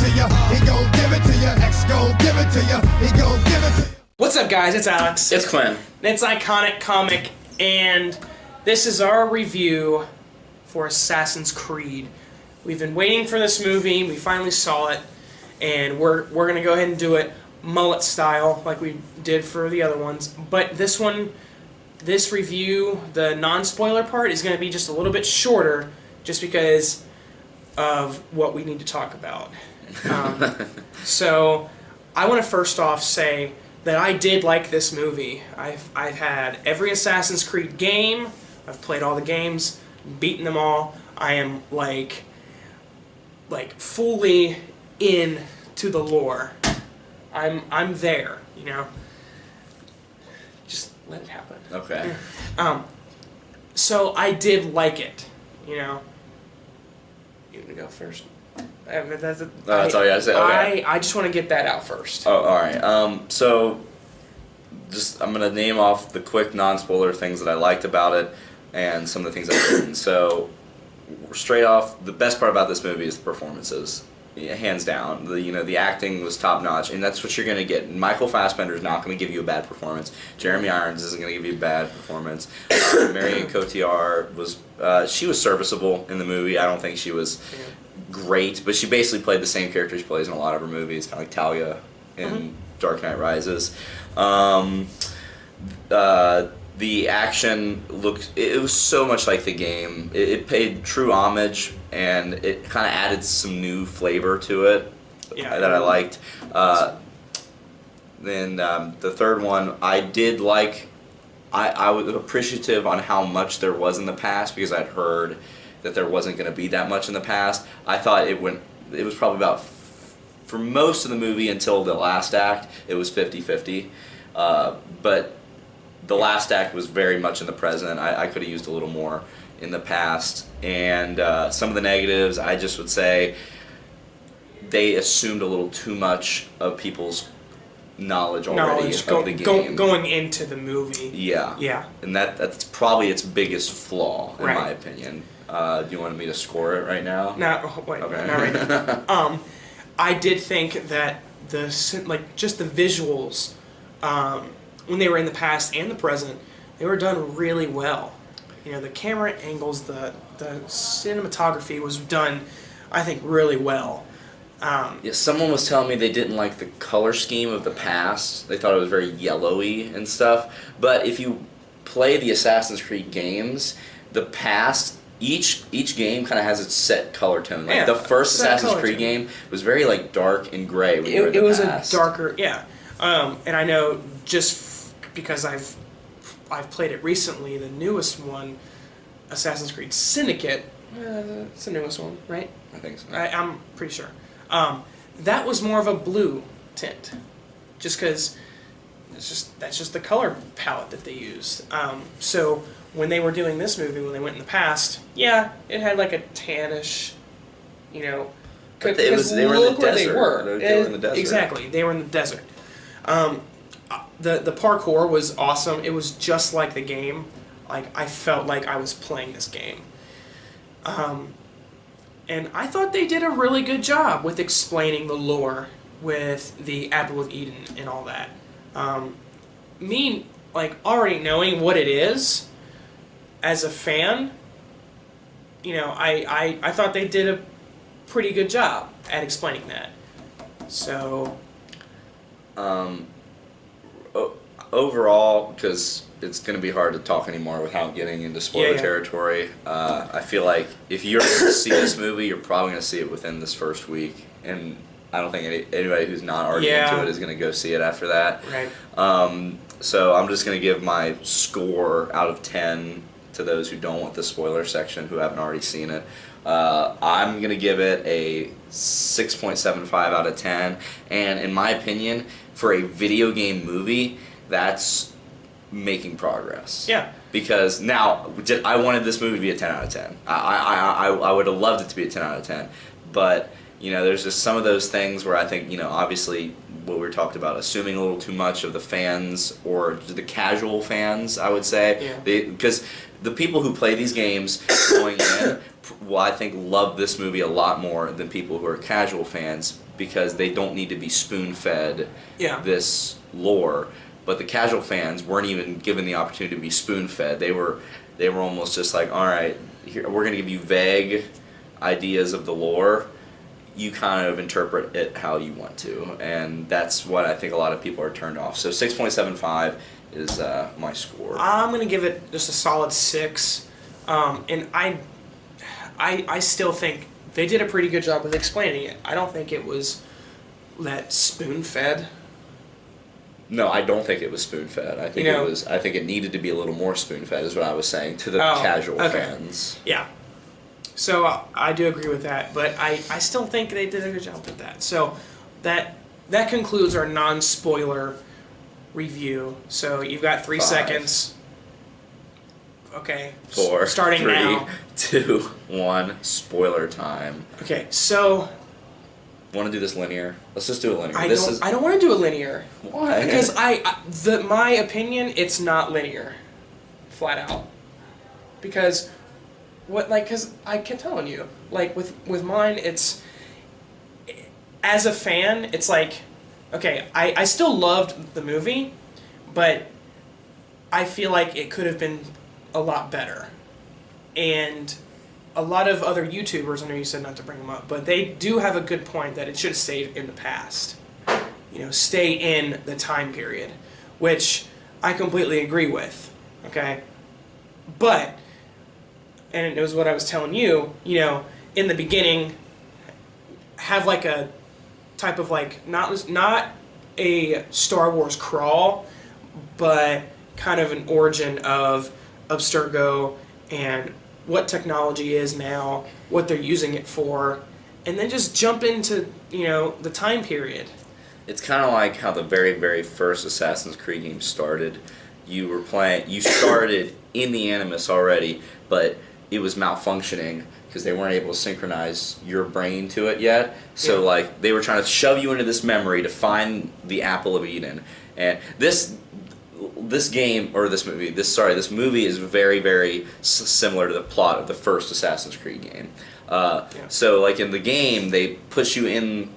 to you. He gon' give it to you. X gon' give it to you. He gon' give it to you. What's up, guys? It's Alex. It's Quinn. It's Iconiccomic, and this is our review for Assassin's Creed. We've been waiting for this movie. We finally saw it, and we're gonna go ahead and do it mullet style, like we did for the other ones. But this one, this review, the non-spoiler part, is gonna be just a little bit shorter, just because of what we need to talk about. So, I want to first off say that I did like this movie. I've had every Assassin's Creed game. I've played all the games, beaten them all. I am like fully into the lore. I'm there, you know. Just let it happen. Okay. So I did like it, you know. You want to go first? That's all you gotta say. Okay. I just want to get that out first. Oh, all right. So, I'm gonna name off the quick non-spoiler things that I liked about it, and some of the things I didn't. So, straight off, the best part about this movie is the performances, hands down. The acting was top notch, and that's what you're gonna get. Michael Fassbender is not gonna give you a bad performance. Jeremy Irons isn't gonna give you a bad performance. Marion Cotillard she was serviceable in the movie. I don't think she was great, but she basically played the same character she plays in a lot of her movies, kind of like Talia in Dark Knight Rises. The action it was so much like the game. It paid true homage, and it kind of added some new flavor to it that I liked. Then the third one, I did like. I was appreciative on how much there was in the past, because I'd heard that there wasn't going to be that much in the past. I thought it was probably about, for most of the movie until the last act, it was 50-50. But the last act was very much in the present. I could have used a little more in the past. And some of the negatives, I just would say they assumed a little too much of people's knowledge already of the game. Going into the movie. Yeah. Yeah. And that's probably its biggest flaw, in my opinion. Do you want me to score it right now? No, wait, okay. not right now. I did think that just the visuals, when they were in the past and the present, they were done really well. You know, the camera angles, the cinematography was done, I think, really well. Yeah, someone was telling me they didn't like the color scheme of the past. They thought it was very yellowy and stuff. But if you play the Assassin's Creed games, the past, each game kind of has its set color tone. Like the first Assassin's Creed game was very dark and gray. It was a darker, and I know just because I've played it recently, the newest one, Assassin's Creed Syndicate. It's the newest one, right? I think so. I'm pretty sure. That was more of a blue tint, just because that's just the color palette that they used. So when they were doing this movie, when they went in the past, it had like a tannish, you know. But they were in the desert. They were in the desert. Exactly, they were in the desert. The parkour was awesome. It was just like the game. Like, I felt like I was playing this game. And I thought they did a really good job with explaining the lore with the Apple of Eden and all that. Me, already knowing what it is, as a fan, you know, I thought they did a pretty good job at explaining that. So... overall, because it's going to be hard to talk anymore without getting into spoiler territory, I feel like if you're going to see this movie, you're probably going to see it within this first week, and I don't think anybody who's not already into it is going to go see it after that. Right. So I'm just going to give my score out of 10 to those who don't want the spoiler section, who haven't already seen it. I'm going to give it a 6.75 out of 10, and in my opinion, for a video game movie, that's making progress. Yeah. Because now, I wanted this movie to be a 10 out of 10. I would have loved it to be a 10 out of 10. But, you know, there's just some of those things where I think, you know, obviously what we were talking about, assuming a little too much of the fans, or the casual fans, I would say. Yeah. Because the people who play these games going in, well, I think love this movie a lot more than people who are casual fans, because they don't need to be spoon-fed Yeah. this lore. But the casual fans weren't even given the opportunity to be spoon-fed. They were almost just like, all right, here, we're going to give you vague ideas of the lore. You kind of interpret it how you want to, and that's what I think a lot of people are turned off. So 6.75 is my score. I'm gonna give it just a solid 6, and I still think they did a pretty good job with explaining it. I don't think it was that spoon-fed. No, I don't think it was spoon-fed. I think I think it needed to be a little more spoon-fed, is what I was saying to the casual fans. Yeah. So I do agree with that, but I still think they did a good job with that. So that concludes our non-spoiler review. So you've got 3 seconds. Okay. 4, starting 3, now. 2, 1. Spoiler time. Okay. So Want to do this linear? Let's just do it linear. I don't want to do it linear. Why? Because my opinion, it's not linear, flat out. Because because I kept telling you, like with mine, it's, as a fan, it's like, okay, I still loved the movie, but I feel like it could have been a lot better. And a lot of other YouTubers, I know you said not to bring them up, but they do have a good point that it should have stayed in the past. Stay in the time period, which I completely agree with, okay? But, and it was what I was telling you, in the beginning, have like a type of like, not a Star Wars crawl, but kind of an origin of Abstergo and what technology is now, what they're using it for, and then just jump into, the time period. It's kind of like how the very, very first Assassin's Creed game started. You started in the Animus already, but it was malfunctioning because they weren't able to synchronize your brain to it yet. So like they were trying to shove you into this memory to find the Apple of Eden. And this movie is very, very similar to the plot of the first Assassin's Creed game. So like in the game, they push you in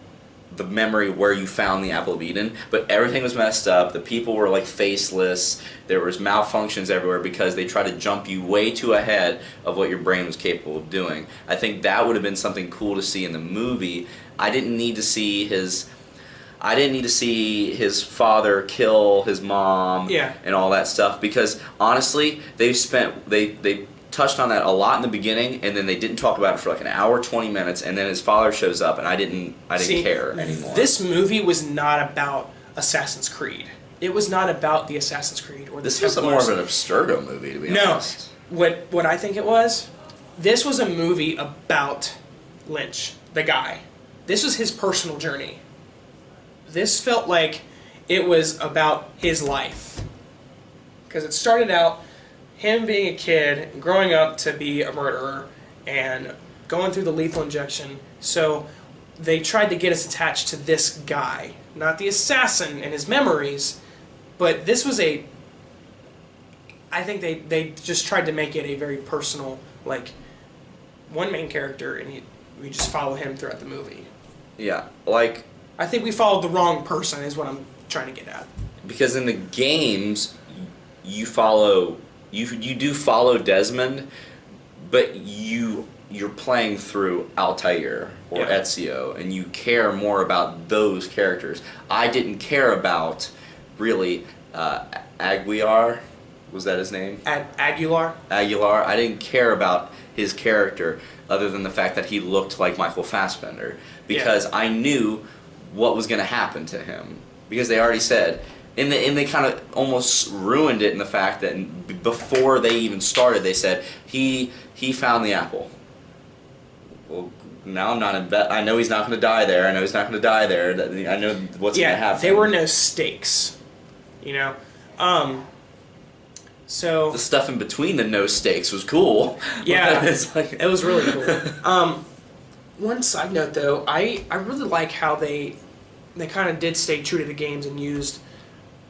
the memory where you found the Apple of Eden, but everything was messed up. The people were like faceless. There was malfunctions everywhere because they tried to jump you way too ahead of what your brain was capable of doing. I think that would have been something cool to see in the movie. I didn't need to see his father kill his mom and all that stuff, because honestly, they touched on that a lot in the beginning, and then they didn't talk about it for like an hour, 20 minutes, and then his father shows up, and I didn't care anymore. This movie was not about Assassin's Creed. It was not about the Assassin's Creed or the This was more of an Abstergo movie, to be honest. What I think it was, this was a movie about Lynch, the guy. This was his personal journey. This felt like it was about his life. Because it started out him being a kid, growing up to be a murderer, and going through the lethal injection. So they tried to get us attached to this guy. Not the assassin and his memories, but this was I think they just tried to make it a very personal, like, one main character, and we just follow him throughout the movie. Yeah, like... I think we followed the wrong person, is what I'm trying to get at. Because in the games, you do follow Desmond, but you're playing through Altair or Ezio, and you care more about those characters. I didn't care about, really, Aguilar. Was that his name? Aguilar? Aguilar. I didn't care about his character other than the fact that he looked like Michael Fassbender, because I knew what was going to happen to him, because they already said, and they kind of almost ruined it in the fact that before they even started, they said he found the apple. Well, now I'm not in bet. I know he's not going to die there. I know he's not going to die there. I know what's going to happen. There were no stakes, So the stuff in between the no stakes was cool. Yeah, it was really cool. One side note, though, I really like how they kind of did stay true to the games and used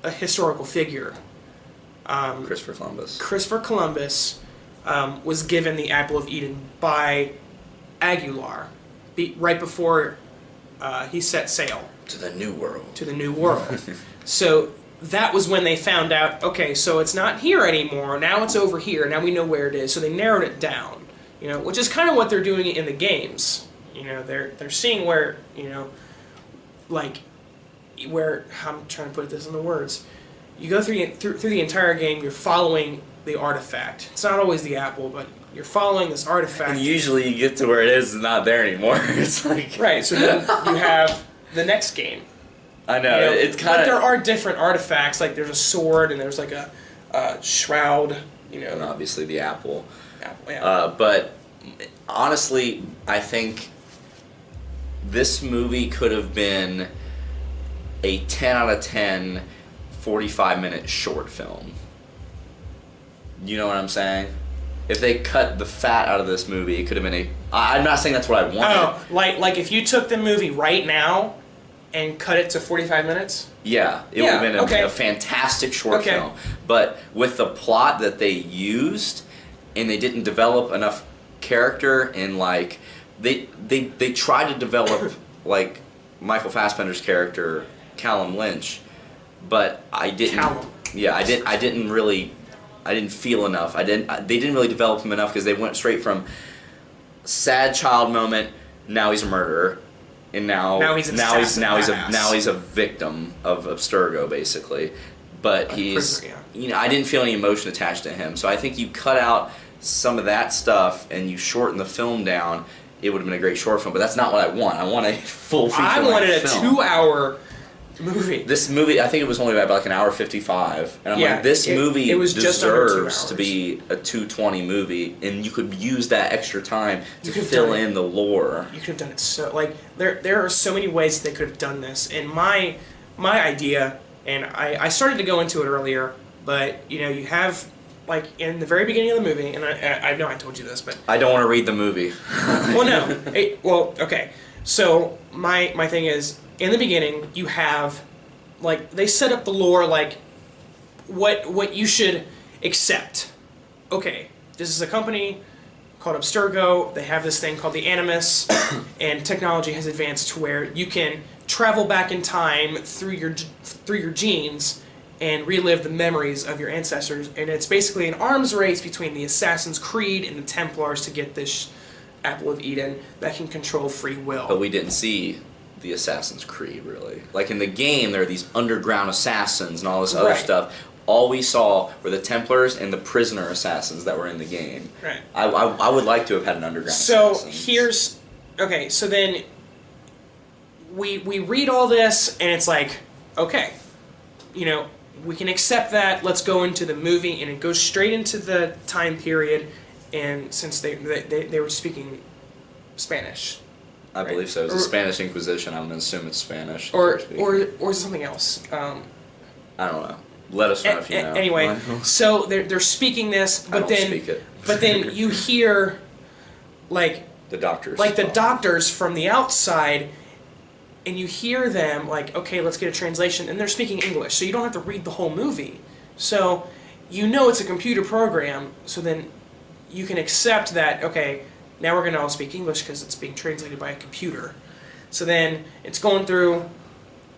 a historical figure. Christopher Columbus. Christopher Columbus was given the Apple of Eden by Aguilar right before he set sail To the new world. to the new world. So that was when they found out, okay, so it's not here anymore. Now it's over here. Now we know where it is. So they narrowed it down, which is kind of what they're doing in the games. They're seeing where, like, where, I'm trying to put this into words. You go through the entire game, you're following the artifact. It's not always the apple, but you're following this artifact. And usually you get to where it is and not there anymore. It's like... Right, so then you have the next game. I know, it's kind But of... there are different artifacts, like there's a sword and there's like a shroud, And obviously the apple. Apple, yeah. But honestly, I think this movie could have been a 10 out of 10 45-minute short film. You know what I'm saying? If they cut the fat out of this movie, it could have been a... I'm not saying that's what I wanted. Oh, like if you took the movie right now and cut it to 45 minutes? Yeah, it would have been okay. a fantastic short Okay. film. But with the plot that they used, and they didn't develop enough character, and like they tried to develop like Michael Fassbender's character, Callum Lynch, but I didn't. Callum. Yeah, I didn't feel enough. They didn't really develop him enough because they went straight from sad child moment. Now he's a murderer, and now he's a victim of Abstergo basically. But he's I didn't feel any emotion attached to him. So I think you cut out some of that stuff and you shorten the film down. It would have been a great short film. But that's not what I want. I want a full feature length film. I wanted a 2-hour movie. This movie, I think it was only about like an hour 55, and I'm like, this movie it was just under 2 deserves to hours. be a 2:20 movie, and you could use that extra time to fill in the lore. You could have done it so there are so many ways they could have done this, and my idea, and I started to go into it earlier, but you have like in the very beginning of the movie, and I know I told you this, but I don't want to read the movie. well, no, okay. So my thing is, in the beginning, you have, like, they set up the lore, like, what you should accept. Okay, this is a company called Abstergo. They have this thing called the Animus, and technology has advanced to where you can travel back in time through your genes and relive the memories of your ancestors. And it's basically an arms race between the Assassin's Creed and the Templars to get this Apple of Eden that can control free will. But we didn't see the Assassin's Creed, really. Like in the game, there are these underground assassins and all this other stuff. All we saw were the Templars and the prisoner assassins that were in the game. Right. I would like to have had an underground assassin. So then we read all this, and it's like, okay, we can accept that, let's go into the movie, and it goes straight into the time period, and since they were speaking Spanish. I believe so. It's the Spanish Inquisition. I'm going to assume it's Spanish. Or something else. I don't know. Let us know if you know. Anyway, so they're speaking this, but then you hear like the doctors. Like the doctors from the outside, and you hear them like, okay, let's get a translation, and they're speaking English, so you don't have to read the whole movie. So it's a computer program, so then you can accept that, okay, now we're going to all speak English because it's being translated by a computer. So then it's going through,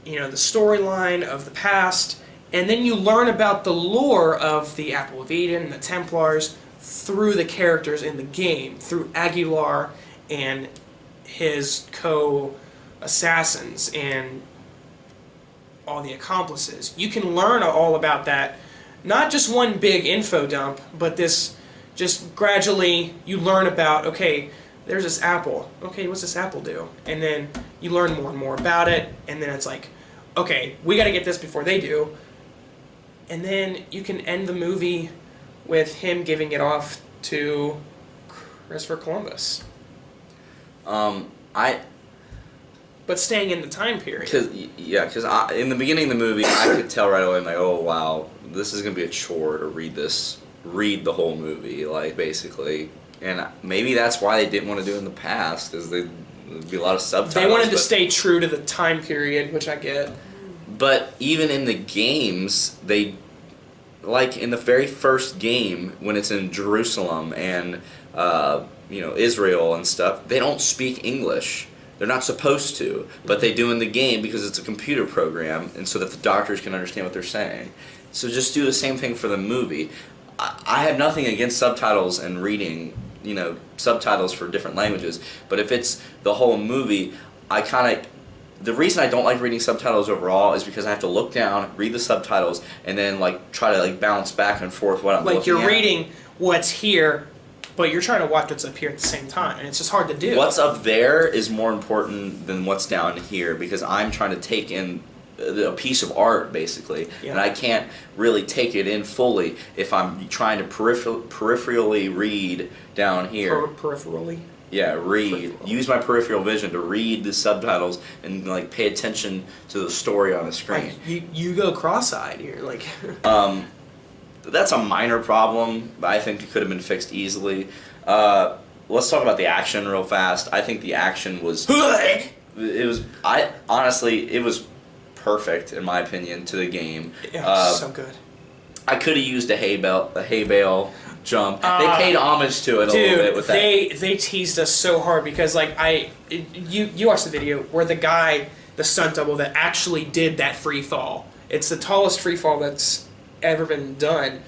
the storyline of the past, and then you learn about the lore of the Apple of Eden and the Templars through the characters in the game, through Aguilar and his co-assassins and all the accomplices. You can learn all about that, not just one big info dump, but this just gradually you learn about, okay, there's this apple. Okay, what's this apple do? And then you learn more and more about it, and then it's like, okay, we got to get this before they do. And then you can end the movie with him giving it off to Christopher Columbus. But staying in the time period. Because in the beginning of the movie, I could tell right away, I'm like, oh wow, this is going to be a chore to read the whole movie, like, basically. And maybe that's why they didn't want to do it in the past, because there'd be a lot of subtitles. They wanted to stay true to the time period, which I get. But even in the games, like in the very first game, when it's in Jerusalem and Israel and stuff, they don't speak English. They're not supposed to, but they do in the game because it's a computer program, and so that the doctors can understand what they're saying. So just do the same thing for the movie. I have nothing against subtitles and reading, subtitles for different languages, but if it's the whole movie, the reason I don't like reading subtitles overall is because I have to look down, read the subtitles, and then try to bounce back and forth what I'm looking at. You're reading what's here, but you're trying to watch what's up here at the same time, and it's just hard to do. What's up there is more important than what's down here because I'm trying to take in a piece of art, basically, and I can't really take it in fully if I'm trying to peripherally read down here. Peripherally? Yeah, read. Use my peripheral vision to read the subtitles and pay attention to the story on the screen. You go cross-eyed here, That's a minor problem, but I think it could have been fixed easily. Let's talk about the action real fast. I think the action was it was perfect in my opinion to the game. Yeah, so good. I could have used a hay bale jump. They paid homage to it a little bit with that. They teased us so hard because you watched the video where the stunt double that actually did that free fall. It's the tallest free fall that's ever been done,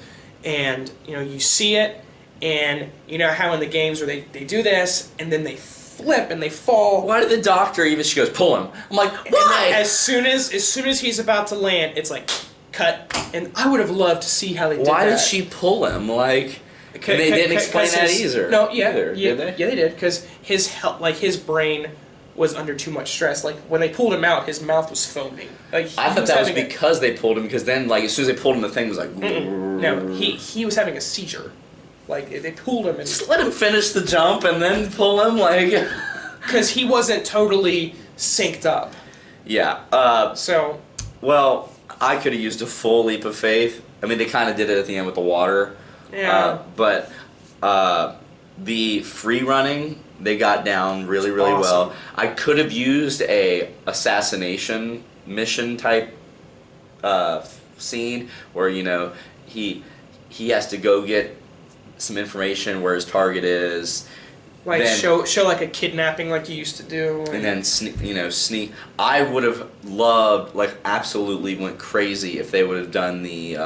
and you see it, and you know how in the games where they do this and then they flip and they fall. Why did the doctor even? She goes, pull him. I'm like, why? As soon as he's about to land, it's cut. And I would have loved to see how they did that. Why did she pull him? They didn't explain that either. No, did they? Yeah, they did because his brain was under too much stress. When they pulled him out, his mouth was foaming. I thought that was because they pulled him, because then as soon as they pulled him, the thing was like. No, he was having a seizure. They pulled him and just let him finish the jump and then pull him because he wasn't totally synced up. Yeah. So. Well, I could have used a full leap of faith. I mean, they kind of did it at the end with the water. Yeah. But the free running, they got down really, really awesome. well. I could have used a assassination mission type scene where he has to go get some information where his target is. Show a kidnapping like you used to do. And then sneak. I would have loved, absolutely went crazy if they would have done the.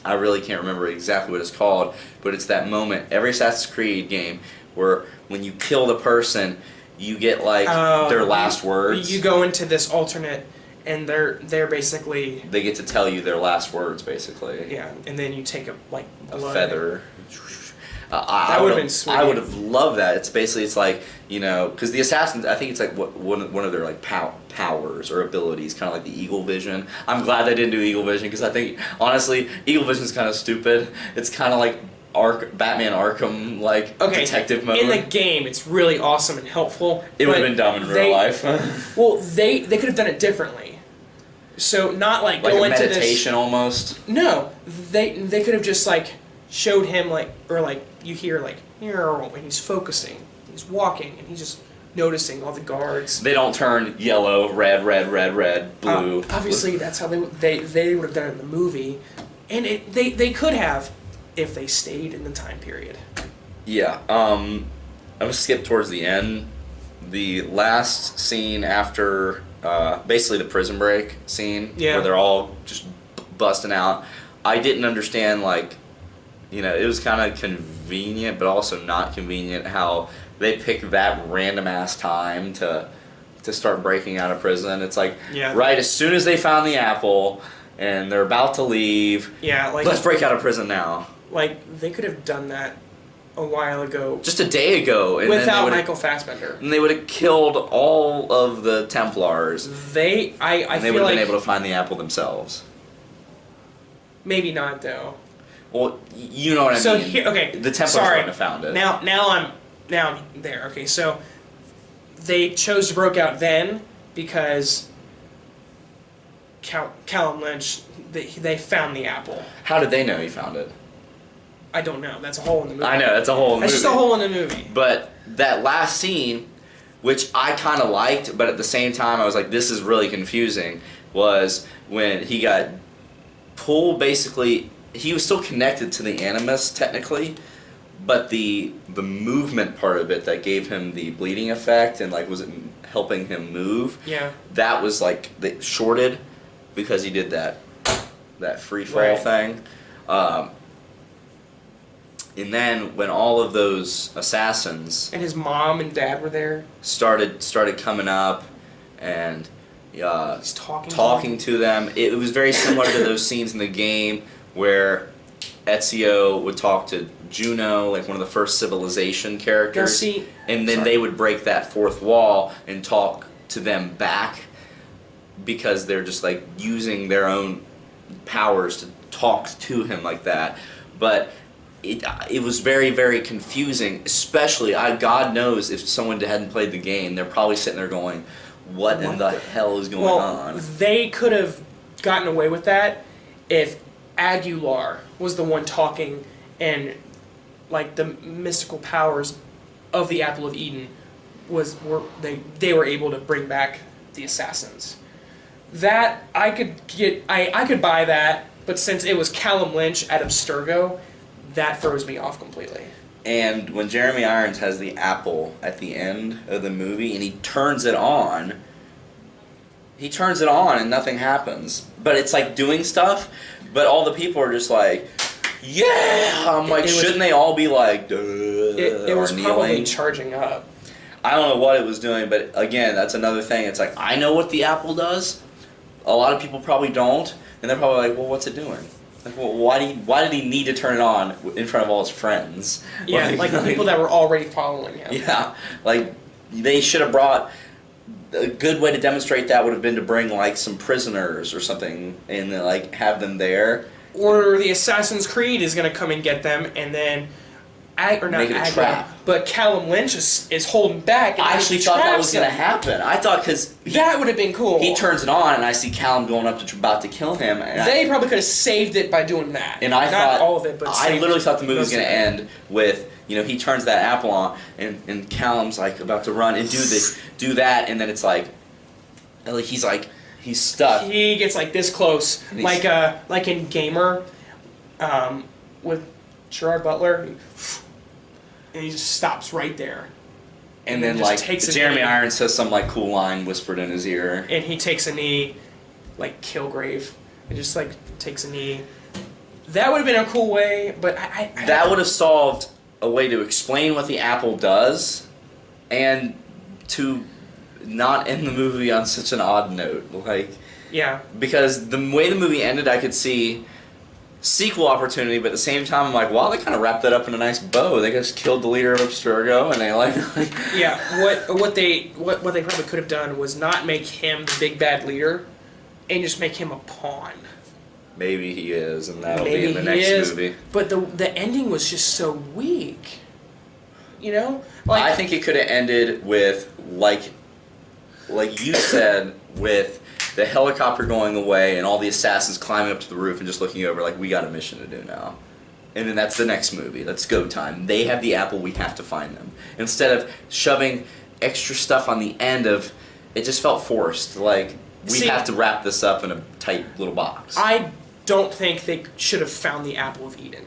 I really can't remember exactly what it's called, but it's that moment every Assassin's Creed game where when you kill the person, you get their last words. You go into this alternate, and they're basically. They get to tell you their last words, basically. Yeah, and then you take a feather. That would have been sweet. I would have loved that. It's basically because the assassins, I think it's one of their powers or abilities, kind of like the eagle vision. I'm glad they didn't do eagle vision because I think honestly eagle vision is kind of stupid. It's kind of like Batman Arkham detective mode. In the game, it's really awesome and helpful. It would have been dumb in real life. Well, they could have done it differently. So not go a into meditation almost. No, they could have just showed him you hear and he's focusing, he's walking, and he's just noticing all the guards. They don't turn yellow, red, blue. Obviously, that's how they would have done it in the movie, and they could have if they stayed in the time period. Yeah. I'm gonna skip towards the end. The last scene after basically the prison break scene where they're all just busting out. I didn't understand it was kind of convenient, but also not convenient how they picked that random ass time to start breaking out of prison. It's right as soon as they found the apple and they're about to leave. Yeah, let's break out of prison now. They could have done that a while ago. Just a day ago, and without Michael Fassbender. And they would have killed all of the Templars. They would have been able to find the apple themselves. Maybe not though. Well, you know what I mean. So okay, the Templars wouldn't have found it. Now I'm there. Okay, so they chose to break out then because Callum Lynch they found the apple. How did they know he found it? I don't know. That's a hole in the movie. I know, that's a hole in the movie. That's just a hole in the movie. But that last scene, which I kind of liked, but at the same time I was like, this is really confusing, was when he got pulled basically. He was still connected to the animus, technically, but the movement part of it that gave him the bleeding effect and was it helping him move. Yeah. That was like shorted because he did that free fall thing. And then when all of those assassins And his mom and dad were there. started coming up and He's talking to them, it was very similar to those scenes in the game where Ezio would talk to Juno, like one of the first Civilization characters, and then they would break that fourth wall and talk to them back because they're just like using their own powers to talk to him like that. But it was very, very confusing, especially, God knows if someone hadn't played the game, they're probably sitting there going, what in the hell is going on? They could have gotten away with that if Aguilar was the one talking and like the mystical powers of the Apple of Eden they were able to bring back the assassins. That I could buy that, but since it was Callum Lynch at Abstergo, that throws me off completely. And when Jeremy Irons has the apple at the end of the movie and he turns it on and nothing happens. But it's like doing stuff, but all the people are just like, yeah! I'm like, shouldn't they all be like, duh, it was kneeling? probably charging up. I don't know what it was doing, but again, that's another thing. It's like, I know what the apple does. A lot of people probably don't. And they're probably like, well, what's it doing? Like, well, why did he need to turn it on in front of all his friends? Yeah, like the people that were already following him. Yeah, like they should have brought. A good way to demonstrate that would have been to bring like some prisoners or something and like have them there. Or the Assassin's Creed is going to come and get them, and then Make it a trap. But Callum Lynch is holding back. And I actually thought that was going to happen. I thought because that would have been cool. He turns it on, and I see Callum going up to about to kill him. And they probably could have saved it by doing that. And I thought not all of it, but I literally thought the movie was going to end with he turns that apple on, and Callum's like about to run and do that, and then it's like he's stuck. He gets like this close, like in Gamer, with Gerard Butler. And he just stops right there. And then like Jeremy Irons says some like cool line whispered in his ear. And he takes a knee, like Kilgrave. And just like takes a knee. That would have been a cool way, but that would have solved a way to explain what the apple does, and to not end the movie on such an odd note. Like, yeah. Because the way the movie ended, I could see sequel opportunity, but at the same time, I'm like, wow, they kind of wrapped that up in a nice bow. They just killed the leader of Abstergo, and they yeah. What they probably could have done was not make him the big bad leader, and just make him a pawn. Maybe he is, and that'll be in the next movie. But the ending was just so weak. I think it could have ended with like you said, with the helicopter going away and all the assassins climbing up to the roof and just looking over like, we got a mission to do now. And then that's the next movie. That's go time. They have the apple, we have to find them. Instead of shoving extra stuff on the end of, it just felt forced. Like, we have to wrap this up in a tight little box. I don't think they should have found the Apple of Eden.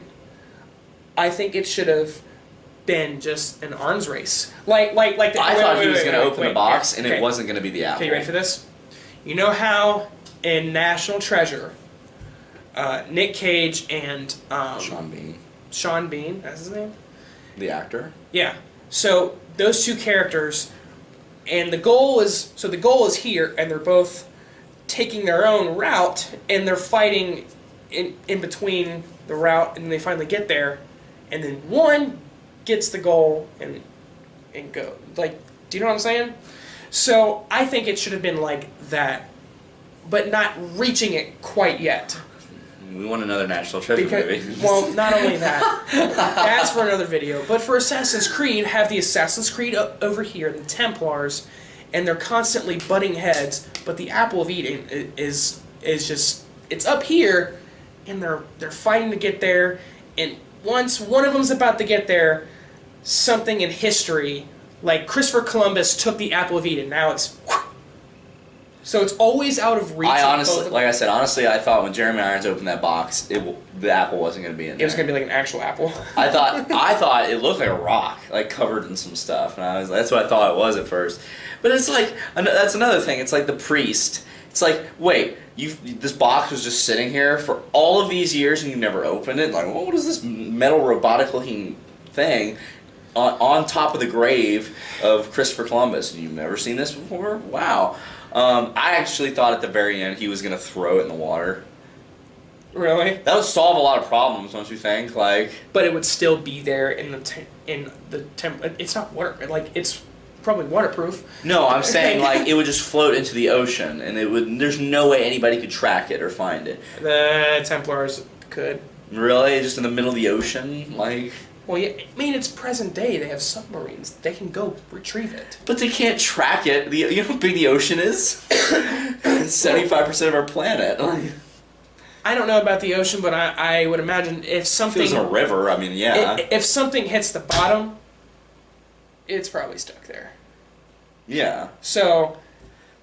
I think it should have been just an arms race. I thought he was going to open the box and it wasn't going to be the apple. Okay, you ready for this? You know how in National Treasure, Nick Cage and Sean Bean, that's his name? The actor? Yeah. So those two characters, and the goal is here, and they're both taking their own route, and they're fighting in between the route, and they finally get there, and then one gets the goal and go. Like, do you know what I'm saying? So I think it should have been like that, but not reaching it quite yet. We want another National Treasure movie. Well, not only that, that's for another video, but for Assassin's Creed, have the Assassin's Creed over here, the Templars, and they're constantly butting heads, but the Apple of Eden is just, it's up here, and they're fighting to get there, and once one of them's about to get there, something in history, like Christopher Columbus took the Apple of Eden, now it's So it's always out of reach. I of honestly, both. like I said, honestly, I thought when Jeremy Irons opened that box, the apple wasn't going to be in there. It was going to be like an actual apple. I thought it looked like a rock, like covered in some stuff, and that's what I thought it was at first. But it's like that's another thing. It's like the priest. It's like, wait, this box was just sitting here for all of these years and you never opened it. Like, what is this metal robotic-looking thing on top of the grave of Christopher Columbus? And you've never seen this before? Wow. I actually thought at the very end he was going to throw it in the water. Really? That would solve a lot of problems, don't you think? Like, but it would still be there in the temp. It's not water. Like it's probably waterproof. no, I'm saying like it would just float into the ocean, and it would. There's no way anybody could track it or find it. The Templars could. Really, just in the middle of the ocean, like. Well, yeah, I mean, it's present day. They have submarines. They can go retrieve it. But they can't track it. You know how big the ocean is? 75% of our planet. I don't know about the ocean, but I would imagine if something... If it was a river, I mean, yeah. If something hits the bottom, it's probably stuck there. Yeah. So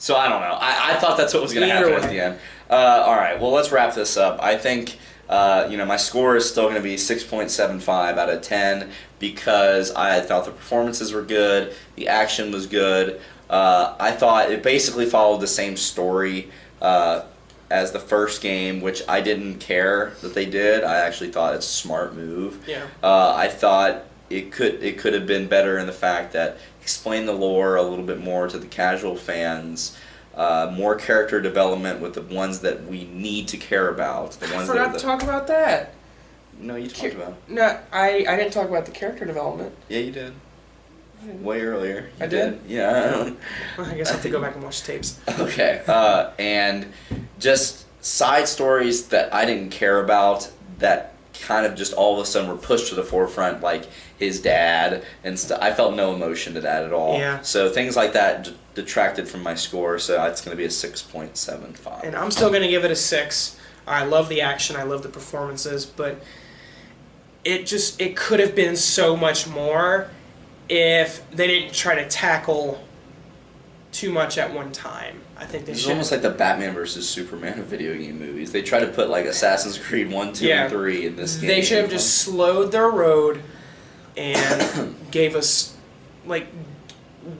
I don't know. I thought that's what was going to Either happen at way. the end. All right, well, let's wrap this up. I think... my score is still going to be 6.75 out of 10 because I thought the performances were good, the action was good. I thought it basically followed the same story as the first game, which I didn't care that they did. I actually thought it's a smart move. Yeah. I thought it could have been better in the fact that explain the lore a little bit more to the casual fans. More character development with the ones that we need to care about. The ones I forgot to talk about that. No, you talked about. No, I didn't talk about the character development. Yeah, you did. Way earlier. You I did? Yeah. I guess I have to go back and watch the tapes. Okay. And just side stories that I didn't care about that kind of just all of a sudden were pushed to the forefront, like his dad and stuff. I felt no emotion to that at all. Yeah. So things like that detracted from my score, so it's going to be a 6.75. And I'm still going to give it a 6. I love the action, I love the performances, but it could have been so much more if they didn't try to tackle too much at one time. I think they It's should. almost like the Batman versus Superman of video game movies. They try to put like Assassin's Creed 1, 2, and 3 in this game. They should have just slowed their road and gave us, like,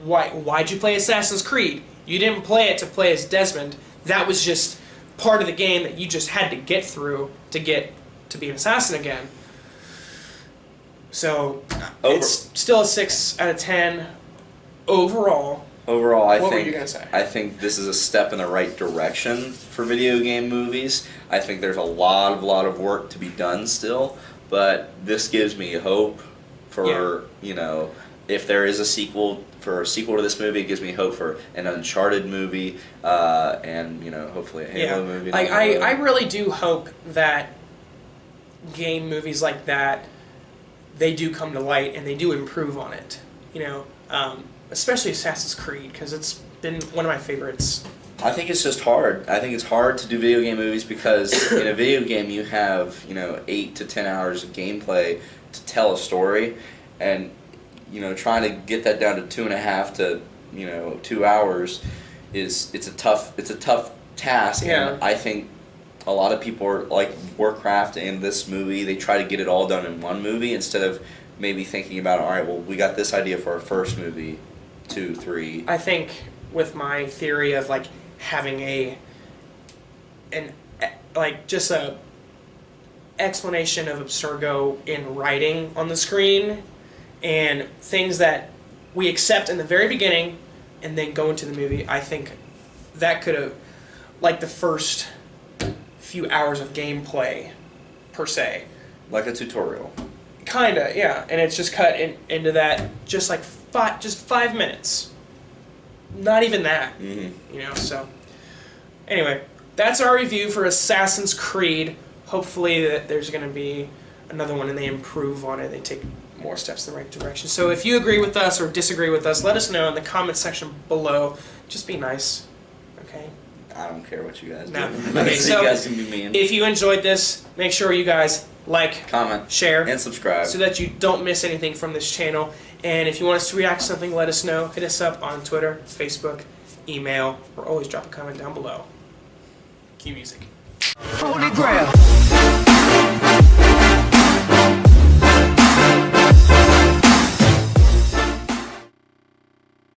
why'd you play Assassin's Creed? You didn't play it to play as Desmond. That was just part of the game that you just had to get through to get to be an assassin again. So, it's still a 6 out of 10 overall. Overall, I What think were you gonna say? I think this is a step in the right direction for video game movies. I think there's a lot of work to be done still, but this gives me hope for if there is a sequel to this movie. It gives me hope for an Uncharted movie, and hopefully a Halo movie. Like I really do hope that game movies like that, they do come to light and they do improve on it. Especially Assassin's Creed, because it's been one of my favorites. I think it's just hard. I think it's hard to do video game movies because in a video game you have 8 to 10 hours of gameplay to tell a story, and trying to get that down to 2.5 to 2 hours it's a tough task. Yeah. And I think a lot of people are like Warcraft and this movie. They try to get it all done in one movie instead of maybe thinking about, all right, well, we got this idea for our first movie, 2, 3. I think with my theory of like having just a explanation of Abstergo in writing on the screen and things that we accept in the very beginning and then go into the movie, I think that could have, like the first few hours of gameplay per se. Like a tutorial. Kinda, yeah, and it's just cut into that just like 5 minutes. Not even that, So, anyway, that's our review for Assassin's Creed. Hopefully that there's going to be another one and they improve on it. They take more steps in the right direction. So if you agree with us or disagree with us, let us know in the comment section below. Just be nice, okay? I don't care what you guys No. do. Okay, so you guys can be mean. if you enjoyed this, make sure you guys like, comment, share, and subscribe. so that you don't miss anything from this channel. And if you want us to react to something, let us know. Hit us up on Twitter, Facebook, email, or always drop a comment down below. Cue music. Holy Grail.